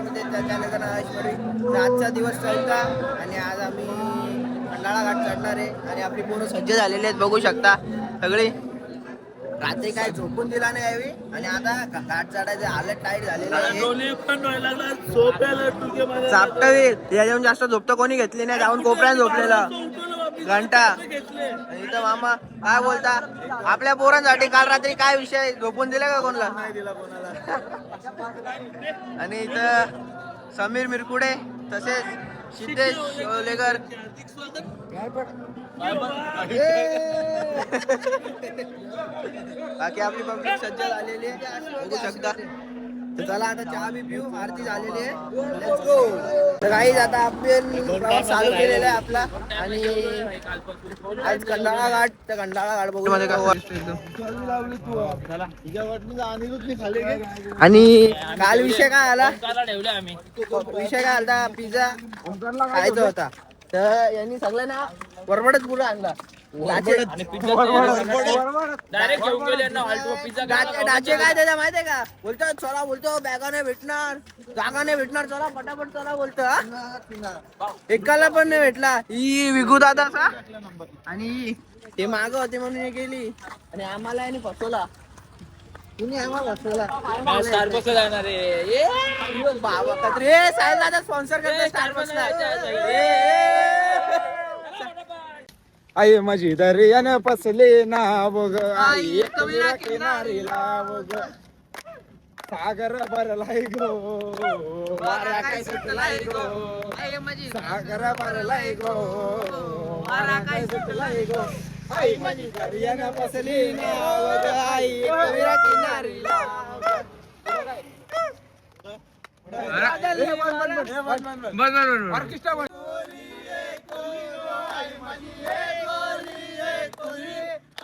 मध्ये त्याच्या ऐश्वरी आजचा दिवस चौथा आणि आज आम्ही खंडाळा घाट चढणार आहे आणि आपली पोरं सज्ज झालेली आहेत बघू शकता सगळी. रात्री काय झोपून दिला नाही यावी आणि आता घाट चढायचे हालत टाईट झालेले चापटवील याच्याहून जास्त झोपतं कोणी घेतली नाही, जाऊन कोपऱ्यात झोपलेला घंटा. इथं मामा काय बोलता आपल्या पोरांसाठी काल रात्री काय विषय झोपून दिला का कोणाला? नाही दिला कोणाला. आणि इथं समीर मिरकुडे तसेच सिद्धेश शेवलेकर बाकी आपली पब्लिक सज्ज झालेली आहे बघू शकता. तर चला आता चहा बी पिऊ, आरती झालेली आहे, लेट्स गो. तर काहीच आता आपण प्रवास चालू केलेला आहे आपला आणि आज खंडाळा घाट, तर खंडाळा घाट बघू मध्ये आणि काल विषय काय आला, विषय काय आला पिझ्झा खायचा होता तर यांनी सगळ्यांना बरोबरच पुढे आणला. डाचे काय त्याचा माहितीये का, बोलतो चला, बोलतो बॅगा नाही भेटणार, जागा नाही भेटणार, चला पटापट चला बोलतो. एकाला पण नाही भेटला, ही विगू दादाचा आणि ते माग होते म्हणून हे गेली आणि आम्हाला याने फसवला. तुम्ही आम्हाला फसवला. बाबा कत्री साहेब दादा स्पॉन्सर करते स्टारबक्सला. आई माझी दर्यानं पसले ना बघ, आई कविरा किनारीला बघ, सागर भरलाय गो, वारा काय सुटलाय गो, सागर भरलाय गो, वारा काय सुटलाय गो, आई माझी दर्यानं पसली ना बघ, आई कविरा किनारीला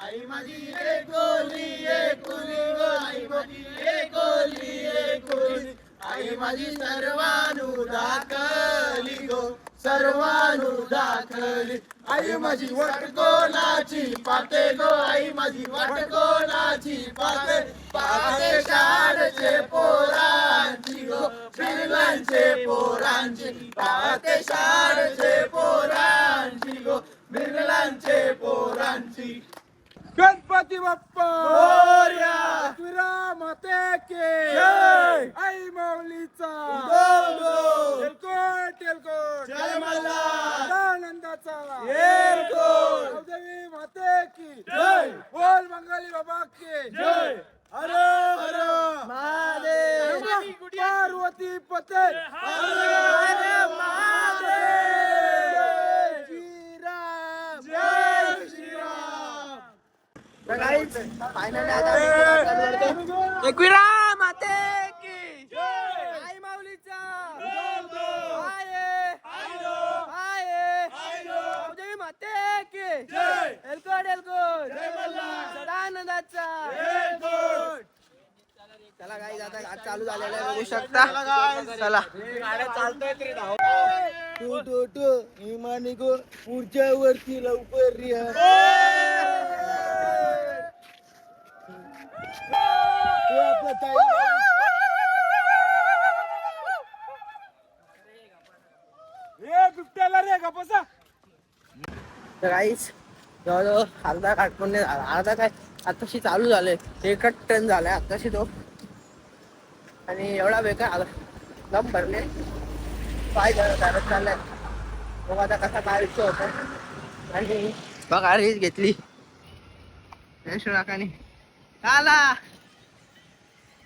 आई माझी एक गोली एक गोली गो, आई माझी एक गोली एक गोली, आई माझी सर्वानु दाखली गो, सर्वानु दाखली, आई माझी वाट कोणाची पाहते गो, आई माझी वाट कोणाची पाहते, पाहते शाळेचे पोरांची गो, बिरलांचे पोरांची, पाहते शाळेचे पोरांची गो, बिरलांचे पोरांची. गणपती बाप्पा मोरया, माते के जय, आई माऊलीचा तेलकोट तेलकोट, जय मल्हार आनंदाचा येलकोट, देवी माते की जय, बोल बंगाली बाबा की जय, हर हर महादेव, पार्वती पते हर हर महादेव, श्रीराम जय श्रीराम. एकविरा माते की जय, आई माऊलीचा देवी माते की जय, एलकोट एलकोट, जय मल्हार सदानंदाचा एलकोट. चला गाईस आता घाट चालू झालेला आहे बघू शकता. चला गाड्या चालतोय तरी धाव टू टू टू इमानी गो पुढच्या वरती लवकर रिहा. तर काहीच जवळजवळ अर्धा काटपून नाही झाला, अर्धा काय आताशी चालू झाले, 1 टन झालाय आताशी तो आणि एवढा बेकार आला दम भरले पाय धरत चाललाय. बघ आता कसा काय विषय होता. आणि बघा रीच घेतली यशोराकाने आला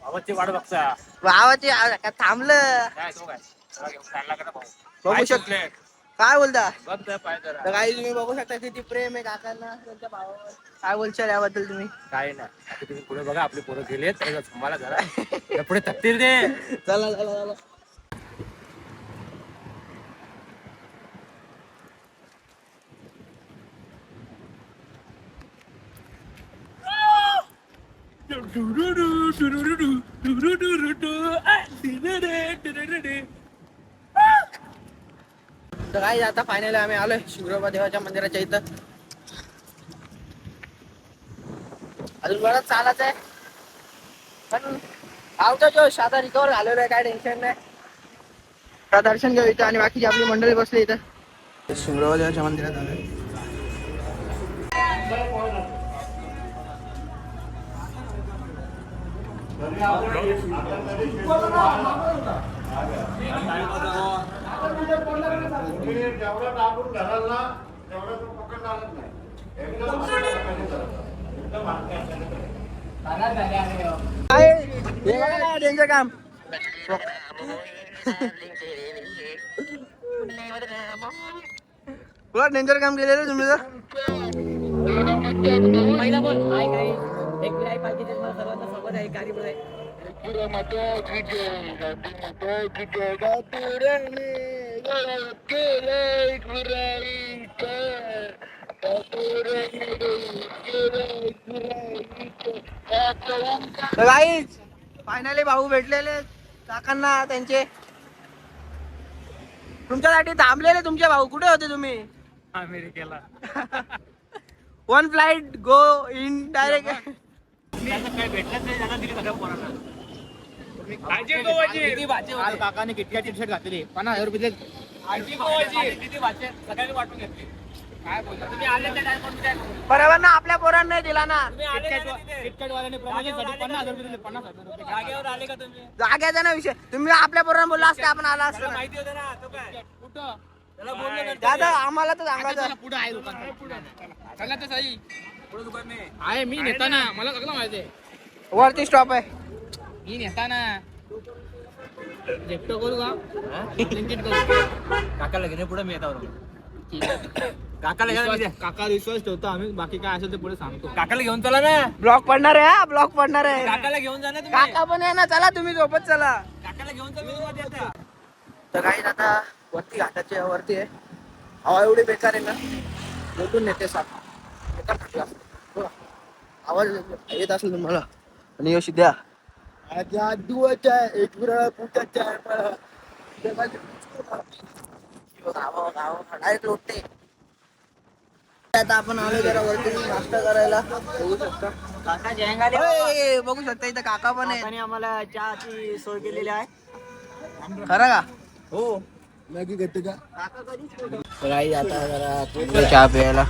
भावाची वाट बघता, भावाची थांबलं बघू शकतो. काय बोलता तर काही तुम्ही बघू शकता किती प्रेम आहे काकांना त्यांच्या भावावर. काय बोलशाल याबद्दल तुम्ही? काय नाही, तुम्ही पुढे बघा, आपले पोरं गेलेत, मला जरा पुढे थकतील ते. चला चला चला. तर काही आता फायनली आम्ही आलोय शिवरोबा देवाच्या मंदिराच्या इथं. अजून बरंच चालत आहे पण आवतो जोश आता रिकवर झालेलो आहे, काय टेन्शन नाही. आता दर्शन घेऊ इथं आणि बाकीची आपली मंडळी बसली इथं शिमरावदेवाच्या मंदिरात आलोय. डेंजर काम पुरा डेंजर काम केलेलं तुम्ही तर. पहिला बोल आहे काही एक विराई पाहिजे सर्वांना सोबत आहे गाडी मध्ये गाईज फायनली भाऊ भेटलेले काकांना त्यांचे. तुमच्यासाठी थांबलेले तुमचे भाऊ. कुठे होते तुम्ही? अमेरिकेला. One flight go in direct. काय भेटलंच नाही त्यांना दिली सगळ्या पोरांना. काकाने किटकॅट टी शर्ट घातली 50,000 रुपये किती भाचे सगळ्यांनी वाटून घेतली. काय बोलता तुम्ही आले त्या टाइम बरोबर ना. आपल्या पोरांना नाही दिला ना. किटकॅट वाल्याने प्रमोशनसाठी 50,000 रुपये दिले. 50,000 रुपये जागेवर आले का तुम्ही? जाग्याचा ना विषय. तुम्ही आपल्या पोरांना बोलला असते आपण आला असतो ना. माहिती होतं ना तो काय कुठं त्याला बोललो दादा आम्हाला तर सांगायचं. पुढे आहे दुकान. चला तर सही पुढे दुकान आहे. मी नेता ना मला सगळं माहिती आहे. वरती स्टॉप आहे. मी नेता ना जेप्टो करू का लिंकिट करू. काकाला घेणे पुढे मी येता काकाला घ्या. काका विश्वास ठेवतो आम्ही. बाकी काय असेल ते पुढे सांगतो. काकाला घेऊन चला ना. ब्लॉक पडणार आहे हा. ब्लॉक पडणार आहे. काकाला घेऊन जा ना तुम्ही. काका पण आहे ना. चला तुम्ही सोबत चला. काकाला घेऊन जा. मी तुम्हाला देता. तर काही आता वरती घाटाच्या वरती आहे. हवा एवढी बेकार आहे ना. बोलून नेते साप आवाज येत असेल तुम्हाला. आणि योशी द्या डायरेक्ट लोटते. आता आपण आलो जरा वरती नाश्ता करायला. बघू शकता काका जयंगाले ओय, बघू शकता इथं काका पण आहे. काकाने आम्हाला चहाची सोय केलेली आहे. खरं का? हो मॅगी घेते का? काही आता जरा चहा प्यायला.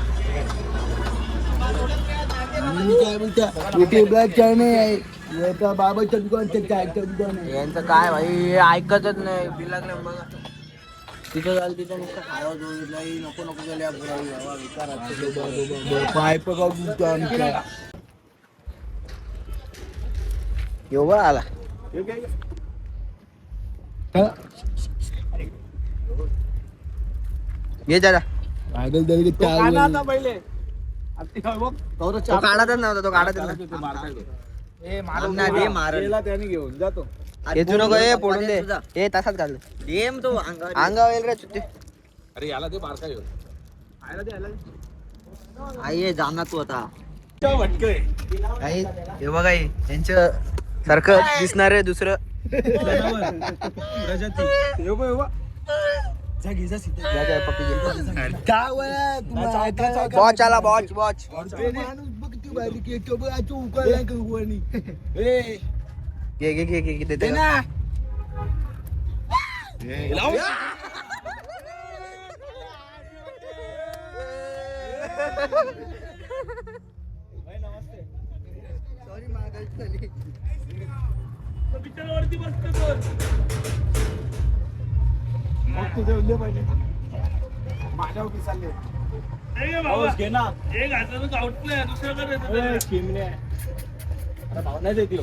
काय बोलता युट्यूबला चॅनल आहे. एका बाबाच्या दुकानचं चायचं दुकान आहे. यांचं काय भाई हे ऐकतच नाही. बिलागलं बघा. तिथं झालं तिथं नुसतं खावा जोडला. नको नको गेल्या पाईप का गुंतो आमच्या एवढा आला. ये जरा. पागल दल तो काढतच नव्हता. तो काढतच नव्हता. त्याने घेऊन जातो. येतो नको. हे पडून दे. हे तसाच घाल. गेम तो अंगावर अंगावर येईल रे चुट्टी. अरे याला ते बारका घेऊन आई जाणार तू आता. काही हे बघा यांच्या सारखं दिसणार आहे दुसरं. बॉच आला. बॉच बॉच माणूस बघ ती बारीक येतो बघ. आता उकळला का कोणी? ए घे घे घे घे देते ना. माझ्यावर पिसाले घे ना. भावनाच येते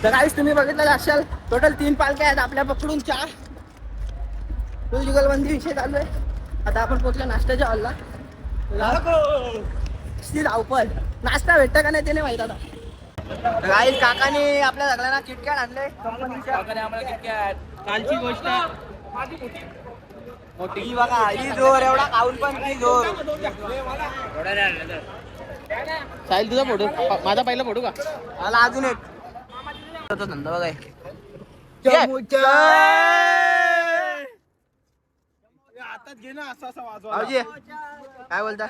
तर काहीच तुम्ही बघितलं असाल टोटल 3 पालख्या आहेत आपल्या पकडून 4. फुल जुगलबंदी विषय चालू आहे. आता आपण पोहोचलो नाश्त्याच्या हॉलला. धावपळ नाश्ता भेटतं का नाही ते नाही माहित आता. काही काकाने आपल्या सगळ्यांना किटकॅट आणले कंपनीच्या. आम्हाला किटकॅट. कालची गोष्ट मोठी बघा ही जोर एवढा खाऊन पण ती जोर. साहिल तुझा फोटो माझा पहिला फोटो का मला अजून एक धंदा बघाय. आताच घे ना असं असं भाऊजी काय बोलता?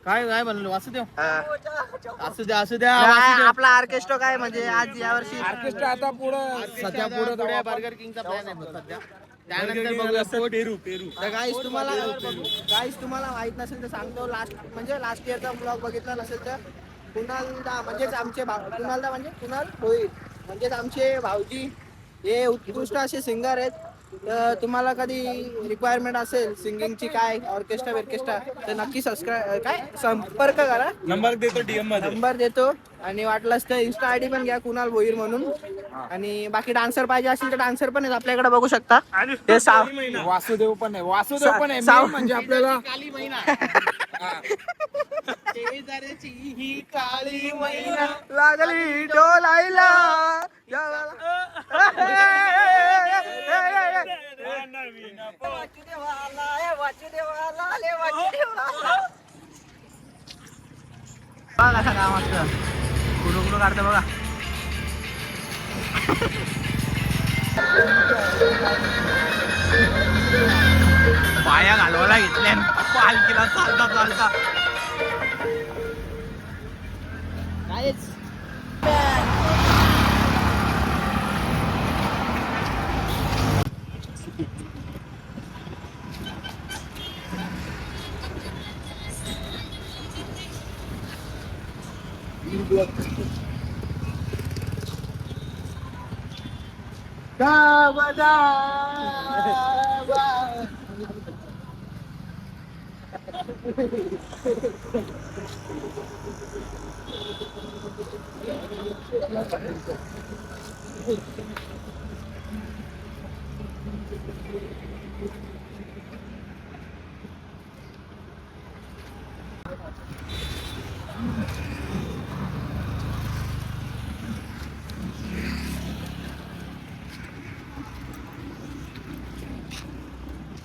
काय म्हणलं वासुदेव हा. असू द्या असू द्या काय आपला ऑर्केस्ट्रा काय म्हणजे आज यावर्षी ऑर्केस्ट्रा आता पुढं सध्या पुढे बर्गर किंगचा प्लॅन आहे सध्या. त्यानंतर बघूया पेरू तर गाईस तुम्हाला माहित नसेल तर सांगतो. लास्ट इयरचा ब्लॉग बघितला नसेल तर कुणालदा म्हणजेच आमचे कुणालदा म्हणजे कुणाल होईल म्हणजेच आमचे भाऊजी हे उत्कृष्ट असे सिंगर आहेत. तर तुम्हाला कधी रिक्वायरमेंट असेल सिंगिंगची काय ऑर्केस्ट्रा तर नक्की संपर्क करा. नंबर देतो डीएम मध्ये. नंबर देतो आणि वाटलंच तर इन्स्टा आयडी पण घ्या कुणाल भोईर म्हणून. आणि बाकी डान्सर पाहिजे असेल तर डान्सर पण आहेत आपल्याकडे बघू शकता. ते वासुदेव पण आहे साव- म्हणजे आपल्याला ही काळी मैना लागली डोलायला कसा काम असतं कुडू काढतं बघा. पाया घालवायला घेतल्या पालखीला चालता काहीच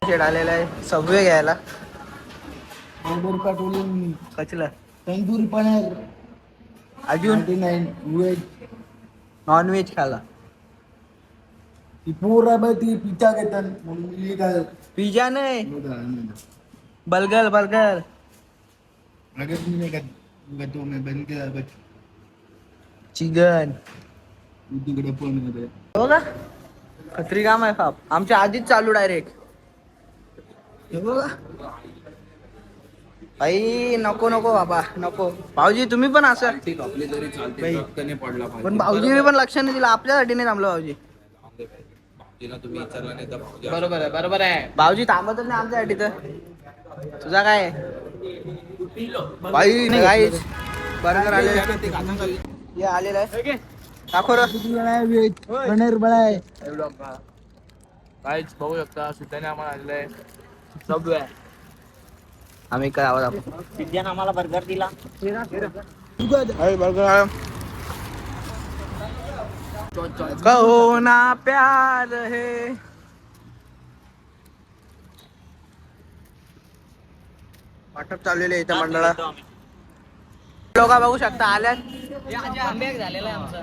शेड आलेला आहे सबवे घ्यायला. कचला तंदूरी पनीर अजून 99 व्हेज नॉन व्हेज खाला. ती पूरा ती पिझ्झा घेतात म्हणून मी काय पिझ्झा नाही बर्गर अगर मी नाही का तो मी बंद केला बट चिकन तिकडे फोन मध्ये हो का खत्री काम आहे खाप आमच्या आधीच चालू डायरेक्ट. हे बघा आई नको बाबा नको. भाऊजी तुम्ही पण असं आपली जरी चालते पडला पण भाऊजी पण लक्ष नाही दिलं आपल्यासाठी नाही थांबलो भाऊजी. तुम्ही विचारला नाही तर बरोबर आहे भाऊजी थांबतच नाही आमच्यासाठी तर तुझा काय भाई गाईच बर्गर आलेला आहे दाखव व्हेज पनीर बळाय काहीच बघू शकता सिद्धाने आम्हाला आणलंय सब आम्ही काय आवाज आपण सिद्ध्यानं आम्हाला बर्गर दिला. बर्गर कहो ना प्यार है वाटप चाललेले इथे मंडळा लोक बघू शकता आल्यात. कमबॅक झालेला आहे आमचा.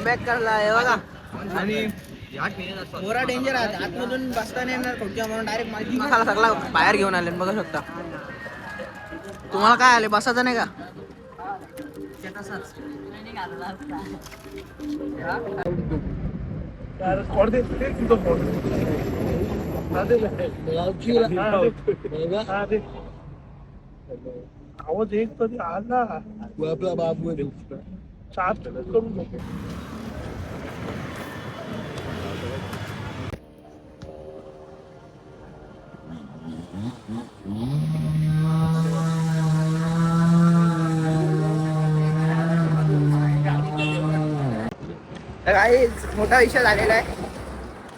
बॅक करला आहे बघा. आणि मोरा डेंजर आहे आतमधून बसता नाही येणार खुर्च्या म्हणून डायरेक्ट माहिती मसाला सगळा बाहेर घेऊन आले बघू शकता. तुम्हाला काय आले बसायचं नाही का? आवाज एक तरी आला आपला बाबू चार करून नको. तर काही मोठा विषय झालेला आहे.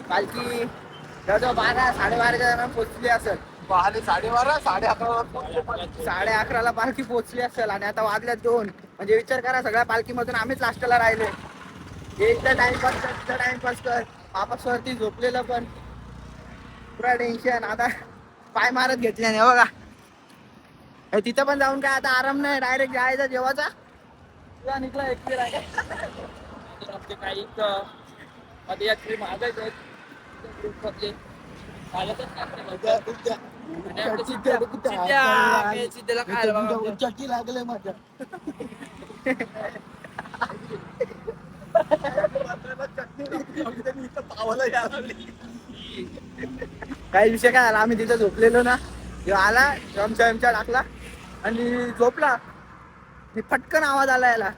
पालखी जवळजवळ 12-12:30च्या दरम्यान पोहोचली असेल. 12:30 11:30ला पालखी पोहोचली असेल आणि आता वाजल्या 2. म्हणजे विचार करा, सगळ्या पालखीमधून आम्हीच लास्टला राहिले. एकदा टाइमपास कर, वापस वरती झोपलेलं पण पुरा टेन्शन. आता पाय मारत घेतले नाही बघा. तिथं पण जाऊन काय आता आराम नाही, डायरेक्ट जायचा जेवाचा. तुला निघला एकटी राहिले आमचे काही पदयात्री मागायचे आहेत ग्रुपमधले. चालतच नाही. चक्की लागले माझ्या. काही विषय काय आला, आम्ही तिथं झोपलेलो ना, जेव्हा आला चमचा टाकला आणि झोपला. आणि फटकन आवाज आला याला,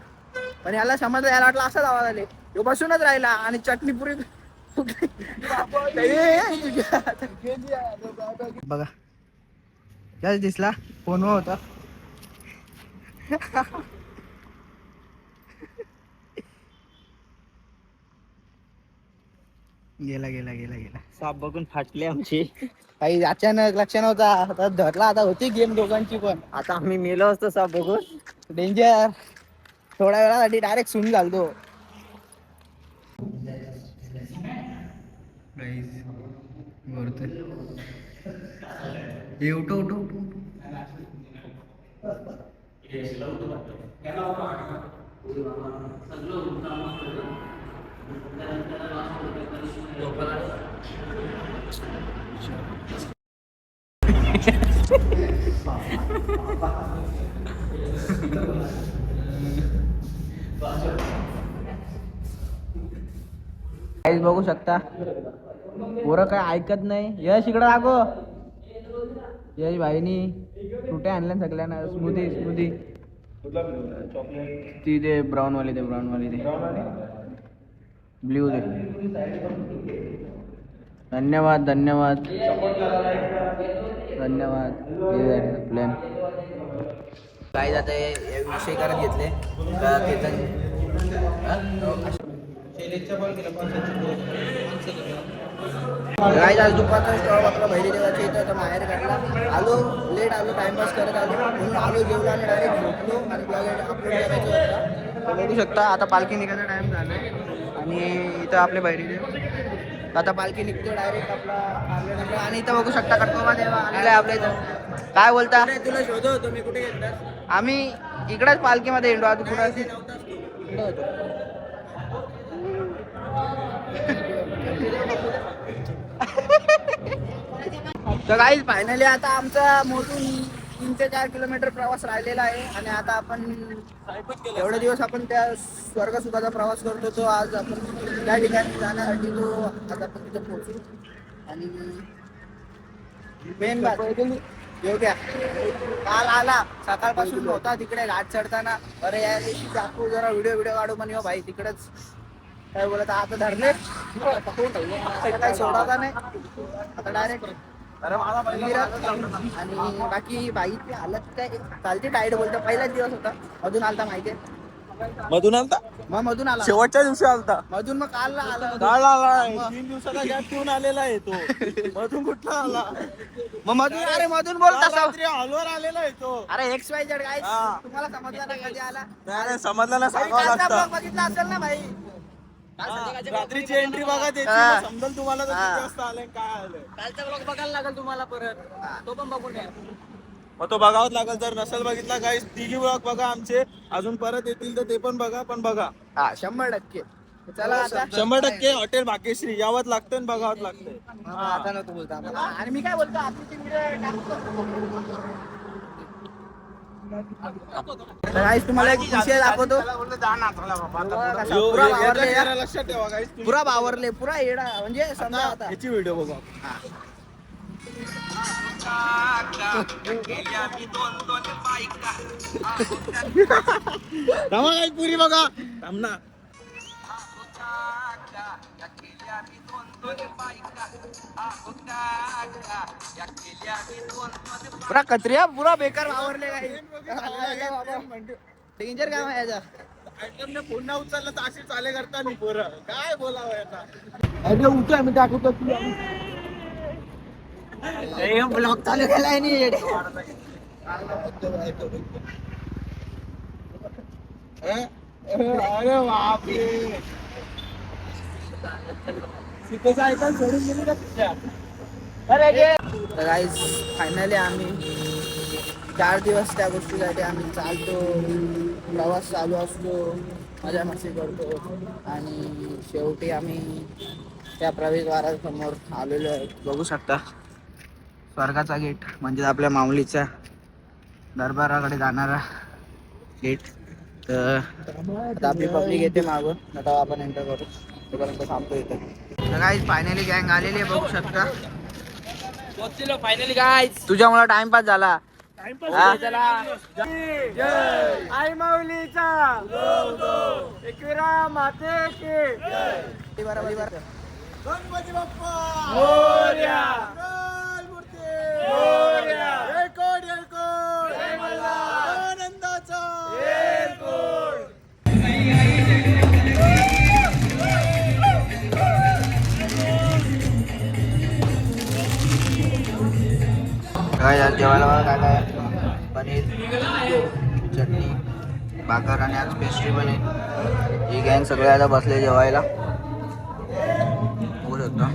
पण याला समजलं, याला वाटलं असाच आवाज आले. तो बसूनच राहिला आणि चटणी पुरी बघा काय दिसला, फोनवर होता. गेला गेला गेला गेला. साप बघून फाटले आमची. काही अचानक लक्ष नव्हता, आता धरला. आता होती गेम दोघांची पण. आता आम्ही मेलो असतो साप बघून. डेंजर. थोड्या वेळासाठी डायरेक्ट सून घालतो. काहीच बघू शकता, पोरं काय ऐकत नाही. यश इकडं दाखव. यश भाईनी फ्रुटे आणल्या सगळ्यांना. स्मूदी ती दे, ब्राऊन वाली दे, ब्ल्यू दे. धन्यवाद. प्लॅन काय जाते विषय करत घेतले. काय आज दुपारचा स्टॉल आपला बहिरी देवाच्या इथं बाहेर काढला. आलो लेट, टाइमपास करत आलो म्हणून आलो, जेवलो आणि डायरेक्ट झोपलो. आणि ब्लॉग अपलोड करायचं होता. बघू शकता आता पालखी निघायचा टाइम झालाय आणि इथं आपले बहिरी देव. आता पालखी निघते डायरेक्ट आपला. आणि इथं बघू शकता कटकोबा देवा आलेला आहे आपल्या इथं. काय बोलता? तुला शोधत होतो मी, कुठे घेतलास? आम्ही इकडेच पालखीमध्ये येतो. आता कुठं तर काही फायनली आता आमचा मोजून 3 ते 4 किलोमीटर प्रवास राहिलेला आहे. आणि आता आपण एवढे दिवस आपण त्या स्वर्ग सुखाचा प्रवास करतो, तो आज आपण त्या ठिकाणी जाण्यासाठी तो आज आपण तिथे पोहोचू. आणि मेन योग्य काल आला, सकाळपासून होता तिकडे घाट चढताना. अरे या दिवशी दाखवू जरा, व्हिडिओ काढू म्हणे भाई तिकडेच. काय बोलत आता धरले काही सोडायचा नाही. आता डायरेक्ट आणि बाकी बाईची हालत काय चालते टाईट बोलतो. पहिलाच दिवस होता, मधून आलता माहितीये. मधून आलता? मग मधून आला, शेवटच्या दिवशी आलता. मधून मग काल आला. 3 दिवसाचा गॅप ठेवून आलेला आहे तो. मधून कुठला आला? मग मधून, अरे मधून बोलता हॉलवर आलेला आहे तो. अरे XYZ काय तुम्हाला समजलं ना कधी आला? नाही समजलं ना, सांगावं कालचा लागतं. vlog बघितला असेल ना भाई. रात्रीची एंट्री बघा त्याची, समजेल तुम्हाला तर किती वाजता आले काय आले. कालचा ब्लॉग बघायला लागेल तुम्हाला परत, तो पण बघून या. मग तो बघावाच लागेल. जर नसेल बघितला काही, तिघी ब्लॉग बघा आमचे, अजून परत येतील तर ते पण बघा. पण बघा, हा 100%. चला आता 100% हॉटेल भाग्यश्री यावंच लागतं आणि बघावंच लागतंय. आता नको बोलता आम्हाला. आणि मी काय बोलतो, आपली तुम्हाला एक विषय दाखवतो. पुरा बावरले, लक्षात ठेवा guys. पुरा बावरले, पुरा येडा. म्हणजे समजा आता याची व्हिडिओ बघा. थांबा काही पुरी बघा, थांब ना. पुरा कचऱ्या, पुरा बेकार वावरले काही. डेंजर काम आहे याचा. पुन्हा उचललं तर अशी चाले करता नाही पोरं काय बोलावं आता. अरे उठा मी दाखवतो तुला. ब्लॉग चालू केलाय नाही अरे बापरे तिथं सायकल सोडून गेली का तुझ्या? गाईज फायनली आम्ही 4 दिवस त्या गोष्टीसाठी आम्ही चालतो, प्रवास चालू असतो, मजा मस्ती करतो आणि शेवटी आम्ही त्या प्रवेशद्वारासमोर आलेलो आहे. बघू शकता स्वर्गाचा गेट म्हणजे आपल्या माऊलीच्या दरबाराकडे जाणारा गेट. तर आता आपली पब्लिक येते मागून, आता आपण एंटर करू, तोपर्यंत थांबतो इथे. तर गाईज फायनली गँग आलेली आहे, बघू शकता. फायनली काय तुझ्यामुळे टाइमपास झाला. आई माऊलीचा एकविरा माते के गणपती बाप्पा मोरया. मूर्ती मोरया. एकोड एकोड आनंदाचा काय आज जेवायला बघा काय काय पनीर, चटणी, भाकर आणि आज पेस्ट्री पण आहे. ही गँग सगळे आता बसले जेवायला, बघू शकता.